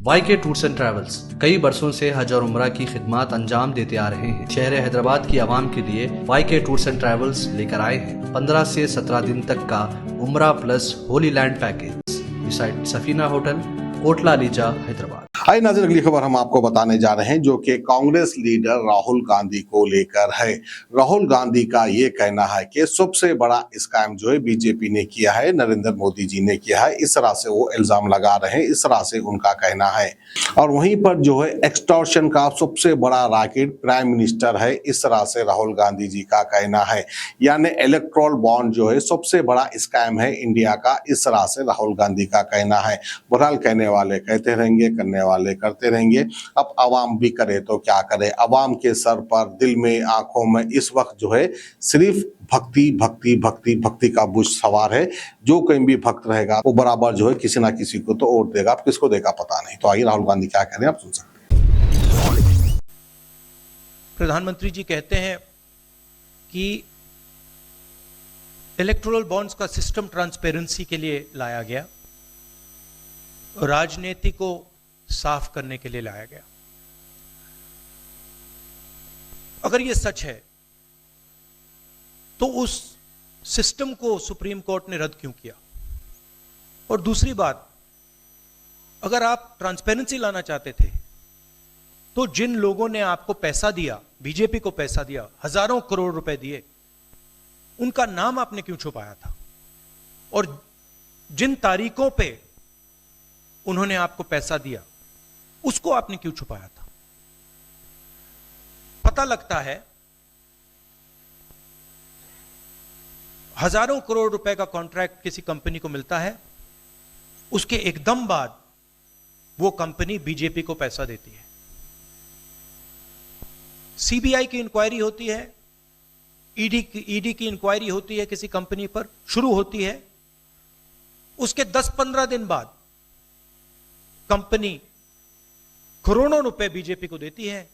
YK tours and travels कई बरसों से हज और उम्रा की खिदमत अंजाम देते आ रहे हैं। शहर हैदराबाद की आवाम के लिए YK टूर्स एंड ट्रैवल्स लेकर आए हैं 15 से 17 दिन तक का उम्रा plus holy land package beside Safina hotel, Kotla लीजा, हैदराबाद। हाय नाज़रीन, अगली खबर हम आपको बताने जा रहे हैं जो कि कांग्रेस लीडर राहुल गांधी को लेकर है। राहुल गांधी का ये कहना है कि सबसे बड़ा स्कैम जो है बीजेपी ने किया है, नरेंद्र मोदी जी ने किया है। इस तरह से वो इल्जाम लगा रहे हैं, इस तरह से उनका कहना है। और वहीं पर जो है एक्सटॉर्शन का सबसे बड़ा रैकेट प्राइम मिनिस्टर है, इस तरह से राहुल गांधी जी का कहना है। यानी इलेक्ट्रल बॉन्ड जो है सबसे बड़ा स्कैम है इंडिया का, इस तरह से राहुल गांधी का कहना है। बहरहाल कहने वाले कहते रहेंगे, करने वाले करते रहेंगे। अब आवाम भी करे तो क्या करे। आवाम के सर पर, दिल में, आंखों में इस वक्त जो है सिर्फ भक्ति भक्ति भक्ति भक्ति का बुश सवार है। जो कहीं भी भक्त रहेगा वो बराबर जो है किसी ना किसी को तो वोट देगा। अब किसको देगा पता नहीं। तो आइए राहुल गांधी क्या कह रहे हैं आप सुन सकते हैं। प्रधानमंत्री जी कहते हैं कि इलेक्टोरल बॉन्ड्स का सिस्टम ट्रांसपेरेंसी के लिए लाया गया, राजनीति को साफ करने के लिए लाया गया। अगर यह सच है तो उस सिस्टम को सुप्रीम कोर्ट ने रद्द क्यों किया? और दूसरी बात, अगर आप ट्रांसपेरेंसी लाना चाहते थे तो जिन लोगों ने आपको पैसा दिया, बीजेपी को पैसा दिया, हजारों करोड़ रुपए दिए, उनका नाम आपने क्यों छुपाया था? और जिन तारीखों पे उन्होंने आपको पैसा दिया उसको आपने क्यों छुपाया था? पता लगता है हजारों करोड़ रुपए का कॉन्ट्रैक्ट किसी कंपनी को मिलता है, उसके एकदम बाद वो कंपनी बीजेपी को पैसा देती है। सीबीआई की इंक्वायरी होती है, ईडी की इंक्वायरी होती है, किसी कंपनी पर शुरू होती है। उसके 10-15 दिन बाद कंपनी करोड़ों रुपए बीजेपी को देती है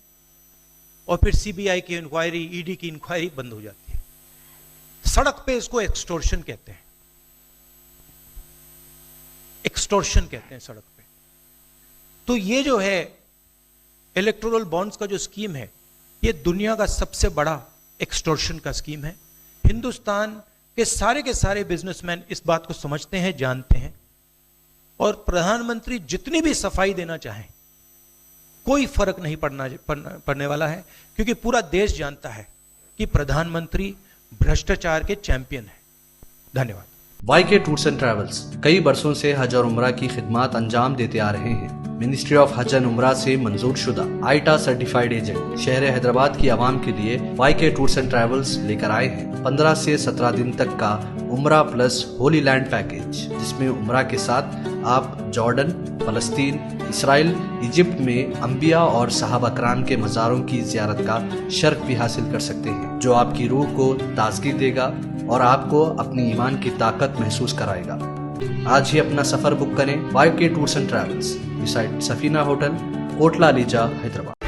और फिर सीबीआई की इंक्वायरी, ईडी की इंक्वायरी बंद हो जाती है। सड़क पे इसको एक्सटॉर्शन कहते हैं, एक्सटॉर्शन कहते हैं सड़क पे। तो ये जो है इलेक्टोरल बॉन्ड्स का जो स्कीम है, ये दुनिया का सबसे बड़ा एक्सटॉर्शन का स्कीम है। हिंदुस्तान के सारे बिजनेसमैन इस बात को समझते हैं, जानते हैं। और प्रधानमंत्री जितनी भी सफाई देना चाहें कोई फर्क नहीं पड़ने वाला है, क्योंकि पूरा देश जानता है कि प्रधानमंत्री भ्रष्टाचार के चैंपियन है। धन्यवाद। YK टूर्स एंड ट्रैवल्स कई बरसों से हज और उम्रा की खिदमत अंजाम देते आ रहे हैं। मिनिस्ट्री ऑफ हज एंड उम्रा से मंजूर शुदा आईटा सर्टिफाइड एजेंट शहर हैदराबाद की आवाम के लिए YK टूर्स एंड ट्रैवल्स लेकर आए हैं 15 से 17 दिन तक का उम्रा प्लस होली लैंड पैकेज, जिसमें उम्रा के साथ आप जॉर्डन, फलस्तीन, इसराइल, इजिप्ट में अंबिया और सहाबा कराम के मज़ारों की ज़ियारत का शर्फ भी हासिल कर सकते हैं, जो आपकी रूह को ताजगी देगा और आपको अपनी ईमान की ताकत महसूस कराएगा। आज ही अपना सफर बुक करें YK tours and travels beside Safina hotel, Kotla लीजा, हैदराबाद।